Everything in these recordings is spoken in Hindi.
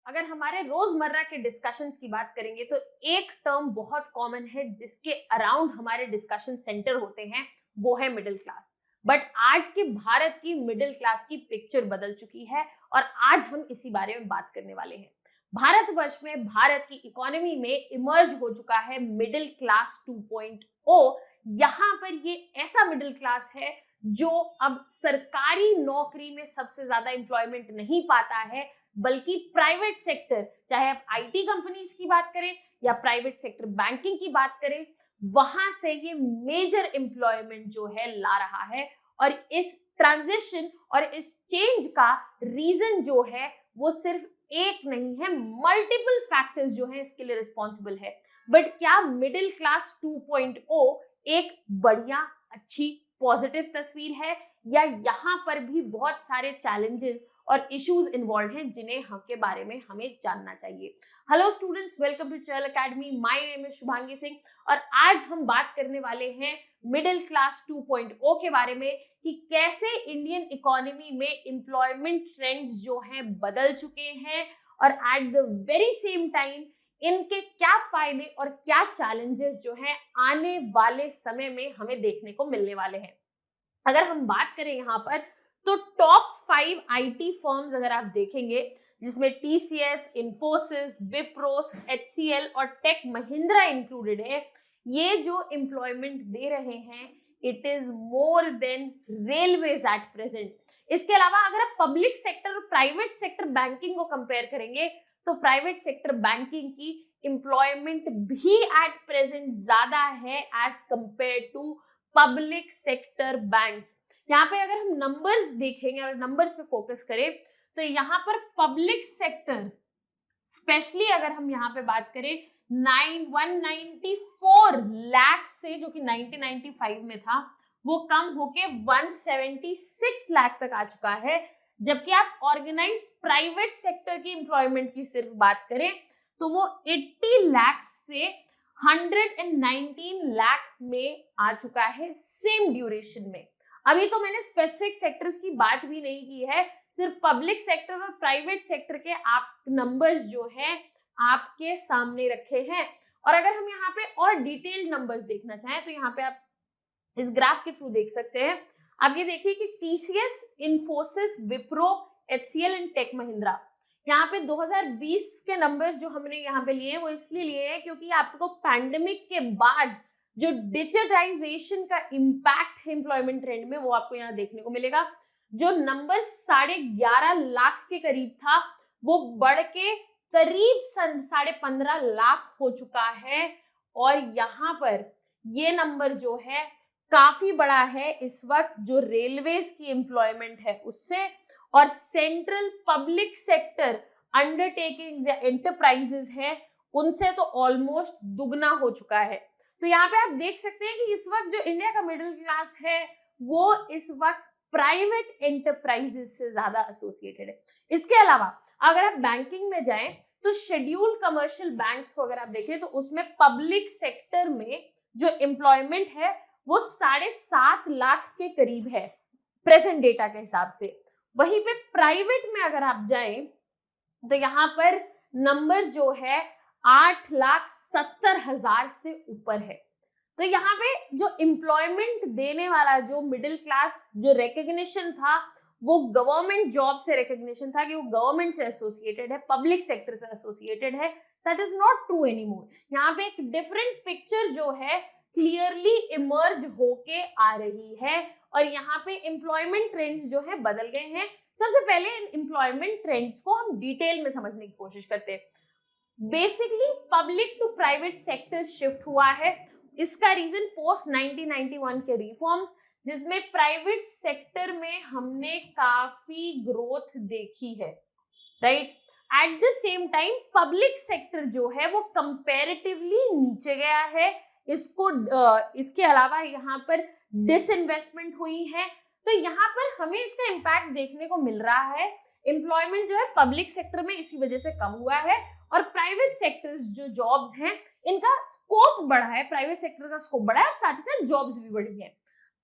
अगर हमारे रोजमर्रा के डिस्कशंस की बात करेंगे तो एक टर्म बहुत कॉमन है जिसके अराउंड हमारे डिस्कशन सेंटर होते हैं, वो है मिडिल क्लास। बट आज के भारत की मिडिल क्लास की पिक्चर बदल चुकी है और आज हम इसी बारे में बात करने वाले हैं। भारतवर्ष में भारत की इकोनॉमी में इमर्ज हो चुका है मिडिल क्लास 2.0। यहाँ पर ये ऐसा मिडिल क्लास है जो अब सरकारी नौकरी में सबसे ज्यादा एम्प्लॉयमेंट नहीं पाता है, बल्कि प्राइवेट सेक्टर, चाहे आप आईटी कंपनीज की बात करें या प्राइवेट सेक्टर बैंकिंग की बात करें, वहां से ये मेजर एम्प्लॉयमेंट जो है ला रहा है। और इस ट्रांजिशन और इस चेंज का रीजन जो है वो सिर्फ एक नहीं है, मल्टीपल फैक्टर्स जो है इसके लिए रिस्पॉन्सिबल है। बट क्या मिडिल क्लास 2.0 एक बढ़िया, अच्छी, पॉजिटिव तस्वीर है, या यहाँ पर भी बहुत सारे चैलेंजेस और इश्यूज इन्वॉल्व हैं जिन्हें हम के बारे में हमें जानना चाहिए। Hello students, welcome to Chahal academy. My name is Shubhangi Singh और आज हम बात करने वाले हैं मिडिल क्लास 2.0 के बारे में कि कैसे इंडियन इकोनॉमी में एम्प्लॉयमेंट ट्रेंड्स जो हैं बदल चुके हैं और at the very same time इनके क्या फायदे और क्या चैलेंजेस जो हैं आने वाले समय में हमें देखने को मिलने वाले हैं। अगर हम बात करें यहाँ पर तो टॉप 5 आईटी फर्म्स अगर आप देखेंगे, जिसमें टीसीएस, इन्फोसिस, विप्रोस, एचसीएल और टेक महिंद्रा इंक्लूडेड है, ये जो एम्प्लॉयमेंट दे रहे हैं it is more than railways at present. इसके अलावा अगर आप पब्लिक सेक्टर और प्राइवेट सेक्टर बैंकिंग को कंपेयर करेंगे तो प्राइवेट सेक्टर बैंकिंग की एम्प्लॉयमेंट भी एट प्रेजेंट ज्यादा है as compare to public sector banks. यहाँ पे अगर हम नंबर्स देखेंगे और नंबर्स पे फोकस करें तो यहाँ पर पब्लिक सेक्टर स्पेशली अगर हम यहाँ पे बात करें 194 लाख से, जो कि 1995 में था, वो कम होके 176 लाख तक आ चुका है। जबकि आप ऑर्गेनाइज प्राइवेट सेक्टर की एम्प्लॉयमेंट की सिर्फ बात करें तो वो 80 लाख से 119 लाख में आ चुका है सेम ड्यूरेशन में। अभी तो मैंने स्पेसिफिक सेक्टर्स की बात भी नहीं की है, सिर्फ पब्लिक सेक्टर और प्राइवेट सेक्टर के आप नंबर्स जो हैं आपके सामने रखे हैं। और अगर हम यहाँ पे और डिटेल्ड नंबर्स देखना चाहें तो यहाँ पे आप इस ग्राफ के थ्रू देख सकते हैं। आप ये देखिए कि TCS, Infosys, Wipro, HCL and Tech Mahindra, यहाँ पे 2020 के नंबर्स जो हमने यहाँ पे लिए हैं वो इसलिए लिए हैं क्योंकि आपको पैंडेमिक के बाद जो डिजिटाइजेशन का इम्पैक्ट है एम्प्लॉयमेंट ट्रेंड में वो आपको यहाँ देखने को मिलेगा। जो नंबर 11.5 लाख के करीब था वो बढ़ के करीब 15.5 लाख हो चुका है। और यहाँ पर ये नंबर जो है काफी बड़ा है इस वक्त जो रेलवेज की एम्प्लॉयमेंट है उससे, और सेंट्रल पब्लिक सेक्टर अंडरटेकिंग्स या एंटरप्राइजेस हैं उनसे तो ऑलमोस्ट दुगना हो चुका है। तो यहाँ पे आप देख सकते हैं कि इस वक्त जो इंडिया का मिडिल क्लास है वो इस वक्त प्राइवेट एंटरप्राइजेस से ज्यादा एसोसिएटेड है। इसके अलावा अगर आप बैंकिंग में जाएं तो शेड्यूल्ड कमर्शियल बैंक्स को अगर आप देखें तो उसमें पब्लिक सेक्टर में जो एम्प्लॉयमेंट है वो 7.5 लाख के करीब है प्रेजेंट डेटा के हिसाब से। वहीं पे प्राइवेट में अगर आप जाएं तो यहाँ पर नंबर जो है 8,70,000 से ऊपर है। तो यहाँ पे जो एम्प्लॉयमेंट देने वाला जो मिडिल क्लास जो रिकग्निशन था वो गवर्नमेंट जॉब से रिकग्निशन था कि वो गवर्नमेंट से एसोसिएटेड है, पब्लिक सेक्टर से एसोसिएटेड है, that is not true anymore. यहाँ पे एक डिफरेंट पिक्चर जो है क्लियरली इमर्ज होके आ रही है और यहाँ पे एम्प्लॉयमेंट ट्रेंड्स जो है बदल गए हैं। सबसे पहले इन एम्प्लॉयमेंट ट्रेंड्स को हम डिटेल में समझने की कोशिश करते हैं। Basically public to private sector shift हुआ है। इसका रीजन पोस्ट 1991 के रिफॉर्म्स, जिसमें प्राइवेट सेक्टर में हमने काफी ग्रोथ देखी है, right. At the same time public sector जो है वो कंपैरेटिवली नीचे गया है। इसके अलावा यहाँ पर डिसइन्वेस्टमेंट हुई है, तो यहाँ पर हमें इसका इम्पैक्ट देखने को मिल रहा है। एम्प्लॉयमेंट जो है पब्लिक सेक्टर में इसी वजह से कम हुआ है और प्राइवेट सेक्टर्स जो जॉब्स हैं इनका स्कोप बढ़ा है, प्राइवेट सेक्टर का स्कोप बढ़ा है और साथ ही साथ जॉब्स भी बढ़ी है।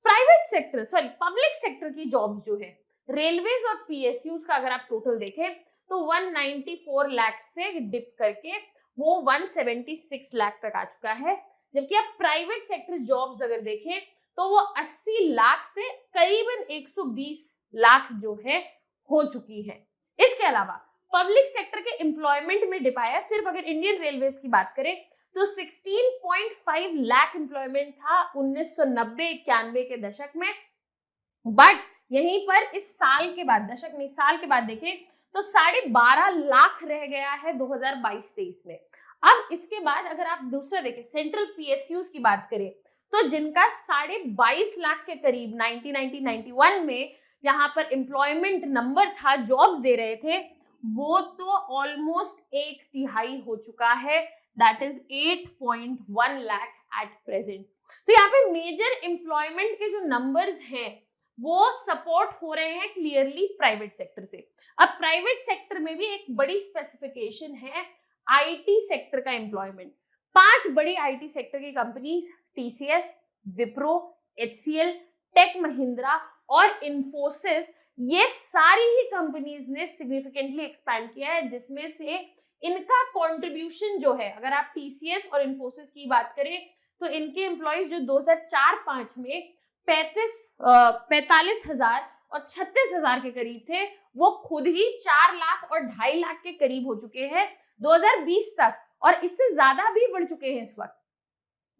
पब्लिक सेक्टर की जॉब्स जो है रेलवेज और पीएसयूज का अगर आप टोटल देखें तो 194 लाख से डिप करके वो 176 लाख तक आ चुका है। जबकि आप प्राइवेट सेक्टर जॉब्स अगर देखें तो वो 80 लाख से करीबन 120 लाख जो है हो चुकी है। इसके अलावा पब्लिक सेक्टर के एम्प्लॉयमेंट में डिप आया। सिर्फ अगर इंडियन रेलवेज की बात करें तो 16.5 लाख एम्प्लॉयमेंट था 1990-91 के दशक में, बट यहीं पर इस साल के बाद, दशक नहीं साल के बाद देखें तो 12.5 लाख रह गया है 2022-23 में। अब इसके बाद अगर आप दूसरा देखें सेंट्रल पीएसयूज की बात करें तो जिनका 22.5 लाख के करीब 1990-91 में यहाँ पर एम्प्लॉयमेंट नंबर था, जॉब्स दे रहे थे, वो तो ऑलमोस्ट 1/3 हो चुका है, that is 8.1 lakh at present. तो यहाँ पे मेजर एम्प्लॉयमेंट के जो नंबर्स हैं वो सपोर्ट हो रहे हैं क्लियरली प्राइवेट सेक्टर से। अब प्राइवेट सेक्टर में भी एक बड़ी स्पेसिफिकेशन है आईटी सेक्टर का एम्प्लॉयमेंट। 5 बड़ी आईटी सेक्टर की companies TCS, Wipro, HCL, Tech Mahindra और इन्फोसिस, ये सारी ही कंपनीज ने सिग्निफिकेंटली एक्सपैंड किया है, जिसमें से इनका कंट्रीब्यूशन जो है, अगर आप टीसीएस और इन्फोसिस की बात करें तो इनके एम्प्लॉइज जो 2004-05 में 45,000 और 36,000 के करीब थे, वो खुद ही 4 लाख और 2.5 लाख के करीब हो चुके हैं 2020 तक, और इससे ज्यादा भी बढ़ चुके हैं इस वक्त।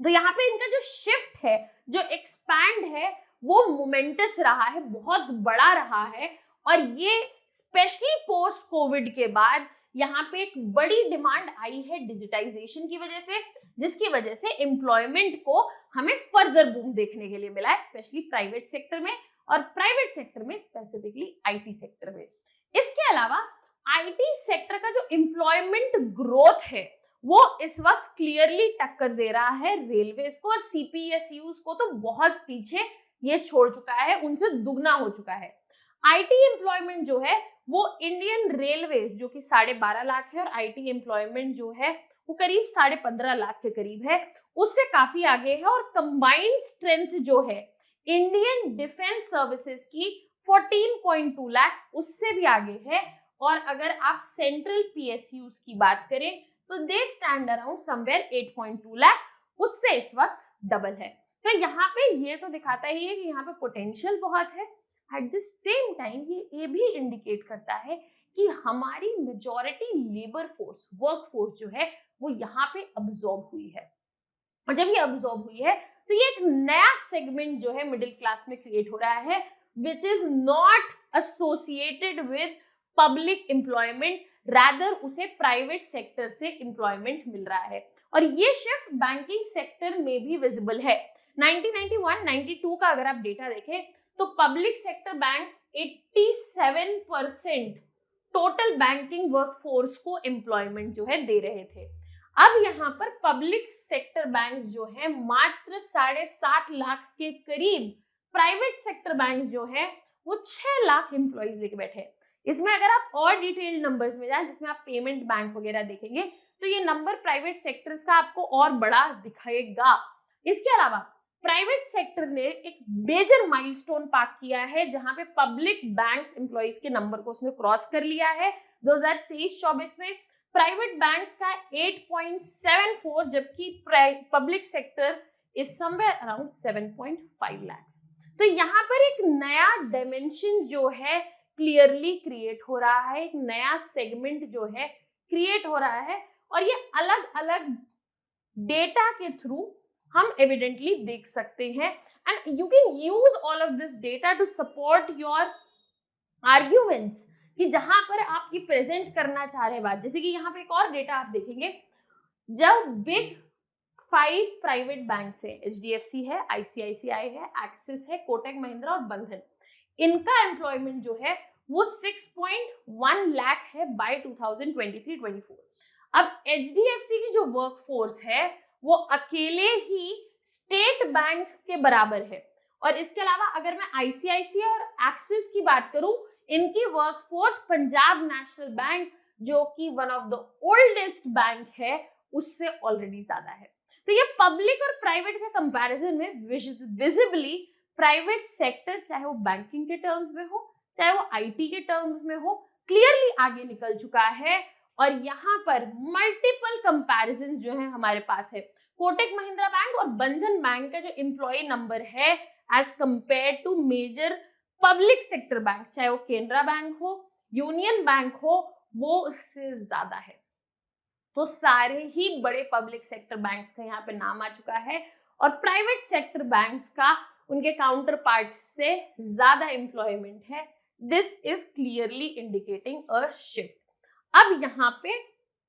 तो यहाँ पे इनका जो शिफ्ट है, जो एक्सपैंड है, वो मोमेंटस रहा है, बहुत बड़ा रहा है, और ये स्पेशली पोस्ट कोविड के बाद यहाँ पे एक बड़ी डिमांड आई है डिजिटाइजेशन की वजह से, जिसकी वजह से एम्प्लॉयमेंट को हमें फर्दर बूम देखने के लिए मिला है, स्पेशली प्राइवेट सेक्टर में, और प्राइवेट सेक्टर में स्पेसिफिकली आईटी सेक्टर में। इसके अलावा आईटी सेक्टर का जो एम्प्लॉयमेंट ग्रोथ है वो इस वक्त क्लियरली टक्कर दे रहा है रेलवेज को, और सीपीएसयूज को तो बहुत पीछे ये छोड़ चुका है, उनसे दुगना हो चुका है। आईटी एम्प्लॉयमेंट जो है वो इंडियन रेलवेज जो कि 12.5 लाख है, और आईटी एम्प्लॉयमेंट जो है वो करीब 15.5 लाख के करीब है, उससे काफी आगे है। और कंबाइंड स्ट्रेंथ जो है इंडियन डिफेंस सर्विसेज की 14.2 लाख, उससे भी आगे है। और अगर आप सेंट्रल पीएसयूज की बात करें तो they stand around somewhere 8.2 lakh, उससे इस वक्त डबल है। तो यहाँ पे ये तो दिखाता ही है कि यहाँ पे पोटेंशियल बहुत है। एट द सेम टाइम ये भी इंडिकेट करता है कि हमारी majority labour force, work force जो है वो यहाँ पे अब्सॉर्ब हुई है, और जब ये अब्सॉर्ब हुई है तो ये एक नया सेगमेंट जो है मिडिल क्लास में क्रिएट हो रहा है, which is not associated with public employment, rather उसे प्राइवेट सेक्टर से एम्प्लॉयमेंट मिल रहा है। और ये शिफ्ट बैंकिंग सेक्टर में भी विजिबल है। 1991-92 का अगर आप डेटा देखें तो public sector banks 87% total banking workforce को एम्प्लॉयमेंट जो है दे रहे थे। अब यहाँ पर पब्लिक सेक्टर बैंक जो है मात्र 7.5 लाख के करीब, प्राइवेट सेक्टर बैंक जो है वो 6 लाख एम्प्लॉइज लेके बैठे हैं। इसमें अगर आप और डिटेल्ड नंबर्स में जाएं, जिसमें आप पेमेंट बैंक वगैरह देखेंगे, तो ये नंबर प्राइवेट सेक्टर्स का आपको और बड़ा दिखाएगा। इसके अलावा प्राइवेट सेक्टर ने एक मेजर माइलस्टोन पार किया है, जहां पे पब्लिक बैंक्स एम्प्लॉइज के नंबर को उसने क्रॉस कर लिया है 2023-24 में। प्राइवेट बैंक्स का 8.74, जबकि public sector is somewhere around 7.5 lakh. तो यहाँ पर एक नया डायमेंशन जो है क्लियरली क्रिएट हो रहा है, एक नया सेगमेंट जो है क्रिएट हो रहा है, और ये अलग अलग डेटा के थ्रू हम एविडेंटली देख सकते हैं। And you can use all of this data to support your arguments, कि जहां पर आप ये प्रेजेंट करना चाह रहे हैं बात। जैसे कि यहाँ पे एक और डेटा आप देखेंगे, जब बिग 5 प्राइवेट बैंक्स है, एचडीएफसी है, आईसीआईसीआई है, एक्सिस है, कोटक महिंद्रा और बंधन, इनका एम्प्लॉयमेंट जो है वो 6.1 लाख है बाय 2023-24। अब एचडीएफसी की जो वर्कफोर्स है वो अकेले ही स्टेट बैंक के बराबर है। और इसके अलावा अगर मैं आईसीआईसीआई और एक्सिस की बात करूं, इनकी वर्कफोर्स पंजाब नेशनल बैंक, जो कि one of the oldest bank है, उससे ऑलरेडी ज्यादा है। तो ये पब्लिक और प्राइवेट के कंपैरिजन में विजिबली प्राइवेट सेक्टर, चाहे वो बैंकिंग के टर्म्स में हो, चाहे वो आईटी के टर्म्स में हो, क्लियरली आगे निकल चुका है और यहाँ पर मल्टीपल कंपैरिजंस जो है हमारे पास है। कोटक महिंद्रा बैंक और बंधन बैंक का जो एम्प्लॉय नंबर है as compare to major public sector bank, चाहे वो केनरा बैंक हो, यूनियन बैंक हो, वो उससे ज्यादा है। तो सारे ही बड़े पब्लिक सेक्टर बैंक्स का यहाँ पे नाम आ चुका है और प्राइवेट सेक्टर बैंक्स का उनके काउंटर पार्ट्स से ज्यादा एम्प्लॉयमेंट है। This is clearly indicating a shift. अब यहाँ पे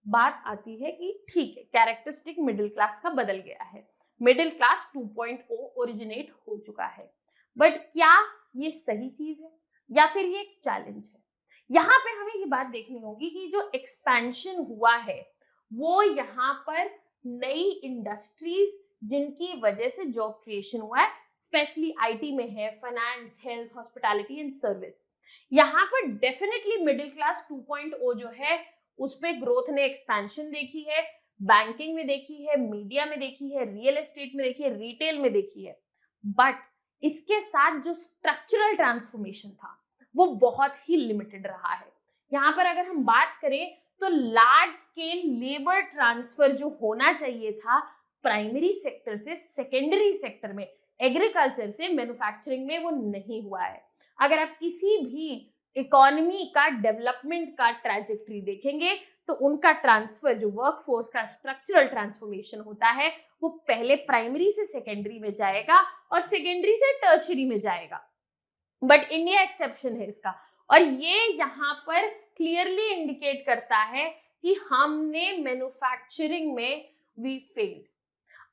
बात आती है कि ठीक है, कैरेक्टरिस्टिक मिडिल क्लास का बदल गया है, मिडिल क्लास 2.0 ओरिजिनेट हो चुका है, बट क्या ये सही चीज है या फिर ये एक चैलेंज है? यहाँ पे हमें ये बात देखनी होगी कि जो एक्सपेंशन हुआ है वो यहाँ पर नई इंडस्ट्रीज जिनकी वजह से जॉब क्रिएशन हुआ है, स्पेशली आईटी में है, finance, health, hospitality and service. यहाँ पर डेफिनेटली मिडिल क्लास 2.0 जो है उसमें ग्रोथ ने एक्सपेंशन देखी है, बैंकिंग में देखी है, मीडिया में देखी है, रियल एस्टेट में देखी है, रिटेल में देखी है, बट इसके साथ जो स्ट्रक्चरल ट्रांसफॉर्मेशन था वो बहुत ही लिमिटेड रहा है। यहाँ पर अगर हम बात करें तो लार्ज स्केल लेबर ट्रांसफर जो होना चाहिए था प्राइमरी सेक्टर से सेकेंडरी सेक्टर में, एग्रीकल्चर से मैन्युफैक्चरिंग में, वो नहीं हुआ है। अगर आप किसी भी इकोनॉमी का डेवलपमेंट का ट्रैजेक्टरी देखेंगे तो उनका ट्रांसफर, जो वर्कफोर्स का स्ट्रक्चरल ट्रांसफॉर्मेशन होता है, वो पहले प्राइमरी से सेकेंडरी में जाएगा और सेकेंडरी से टर्शियरी में जाएगा। बट इंडिया एक्सेप्शन है इसका, और ये यहाँ पर क्लियरली इंडिकेट करता है कि हमने मैन्युफैक्चरिंग में वी फेल्ड।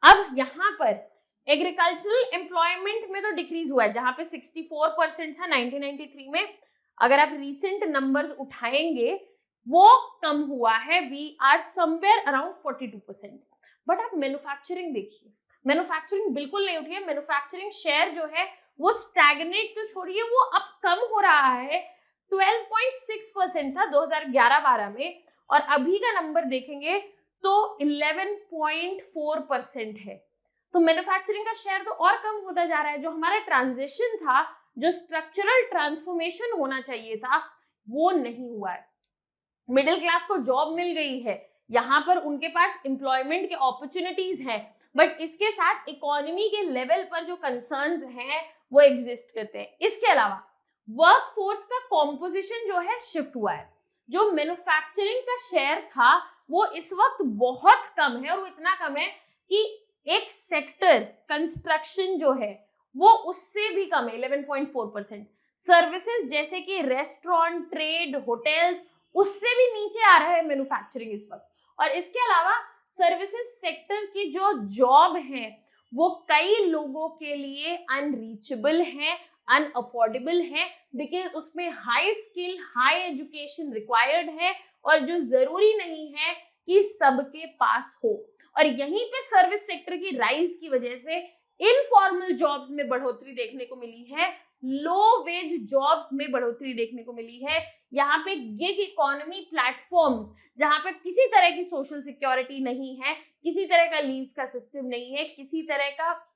अब यहाँ पर एग्रीकल्चरल एम्प्लॉयमेंट में तो डिक्रीज हुआ है, जहां पे 64% था 1993 में, अगर आप रिसेंट नंबर्स उठाएंगे वो कम हुआ है, we are somewhere around 42%। But आप मैन्युफैक्चरिंग देखिए, मैन्युफैक्चरिंग बिल्कुल नहीं उठी है। मैन्युफैक्चरिंग शेयर जो है वो स्टैग्नेट तो छोड़िए, वो अब कम हो रहा है। 12.6% था 2011-12 में और अभी का नंबर देखेंगे तो 11.4% है। तो मैन्युफैक्चरिंग का शेयर तो और कम होता जा रहा है। जो हमारा ट्रांजिशन था, जो स्ट्रक्चरल ट्रांसफॉर्मेशन होना चाहिए था, वो नहीं हुआ है। मिडिल क्लास को जॉब मिल गई है, यहाँ पर उनके पास एम्प्लॉयमेंट के अपॉर्चुनिटीज हैं, बट इसके साथ इकोनॉमी के लेवल पर जो कंसर्न्स हैं वो एग्जिस्ट करते हैं। इसके अलावा वर्कफोर्स का कॉम्पोजिशन जो है शिफ्ट हुआ है। जो मैन्युफैक्चरिंग का शेयर था वो इस वक्त बहुत कम है, और वो इतना कम है कि एक सेक्टर कंस्ट्रक्शन जो है वो उससे भी कम है, 11.4%। सर्विसेज जैसे कि रेस्टोरेंट, ट्रेड, होटल्स, उससे भी नीचे आ रहा है मैन्युफैक्चरिंग इस वक्त। और इसके अलावा सर्विसेज सेक्टर की जो जॉब है वो कई लोगों के लिए अनरीचेबल है, अनअफोर्डेबल है, बिकॉज उसमें high skill, high education required है, और जो जरूरी नहीं है कि सबके पास हो। और यहीं पे सर्विस सेक्टर की राइज की वजह से इनफॉर्मल जॉब्स में बढ़ोतरी देखने को मिली है, लो वेज जॉब्स में बढ़ोतरी देखने को मिली है। यहाँ पे गिग इकोनॉमी प्लेटफॉर्म्स, जहाँ पे किसी तरह की सोशल सिक्योरिटी नहीं है, किसी तरह का लीव्स का सिस्टम नहीं है, किसी तरह का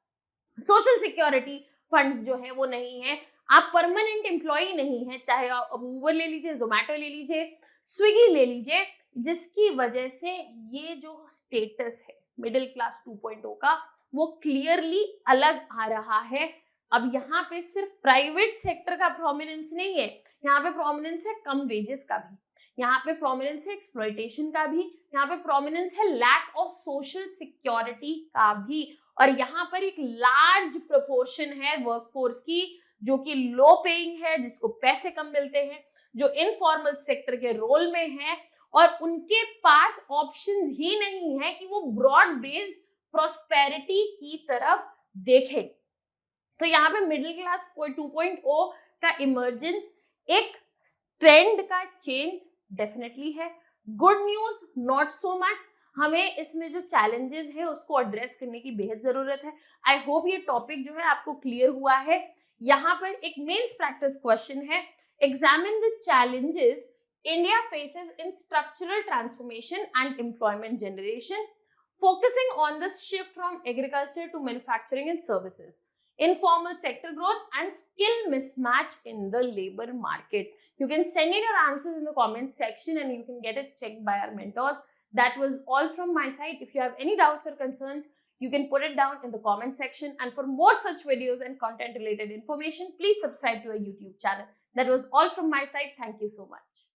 सोशल सिक्योरिटी फंड्स जो है वो नहीं है, आप परमानेंट एम्प्लॉय नहीं है, चाहे आप उबर ले लीजिए, जोमेटो ले लीजिए, स्विगी ले लीजिए, जिसकी वजह से ये जो स्टेटस है मिडिल क्लास 2.0 का वो क्लियरली अलग आ रहा है। अब यहाँ पे सिर्फ प्राइवेट सेक्टर का प्रोमिनेंस नहीं है, यहाँ पे प्रोमिनेंस है कम वेजेस का भी, यहाँ पे प्रोमिनेंस है एक्सप्लॉयटेशन का भी, यहाँ पे प्रोमिनेंस है लैक ऑफ सोशल सिक्योरिटी का भी, और यहाँ पर एक लार्ज प्रोपोर्शन है वर्कफोर्स की जो कि लो पेइंग है, जिसको पैसे कम मिलते हैं, जो इनफॉर्मल सेक्टर के रोल में है, और उनके पास ऑप्शन ही नहीं है कि वो ब्रॉड बेस्ड प्रोस्पेरिटी की तरफ देखें। तो यहाँ पे मिडिल क्लास 2.0 का इमर्जेंस एक ट्रेंड का चेंज डेफिनेटली है। Good news not so much, हमें इसमें जो चैलेंजेस है उसको एड्रेस करने की बेहद जरूरत है। आई होप ये टॉपिक जो है आपको क्लियर हुआ है। यहाँ पर एक मेंस प्रैक्टिस क्वेश्चन है, examine the challenges India faces in structural transformation and employment generation, focusing on the shift from agriculture to manufacturing and services informal sector growth, and skill mismatch in the labor market. You can send in your answers in the comment section and you can get it checked by our mentors. That was all from my side. If you have any doubts or concerns, you can put it down in the comment section. And for more such videos and content related information, please subscribe to our YouTube channel. That was all from my side. Thank you so much.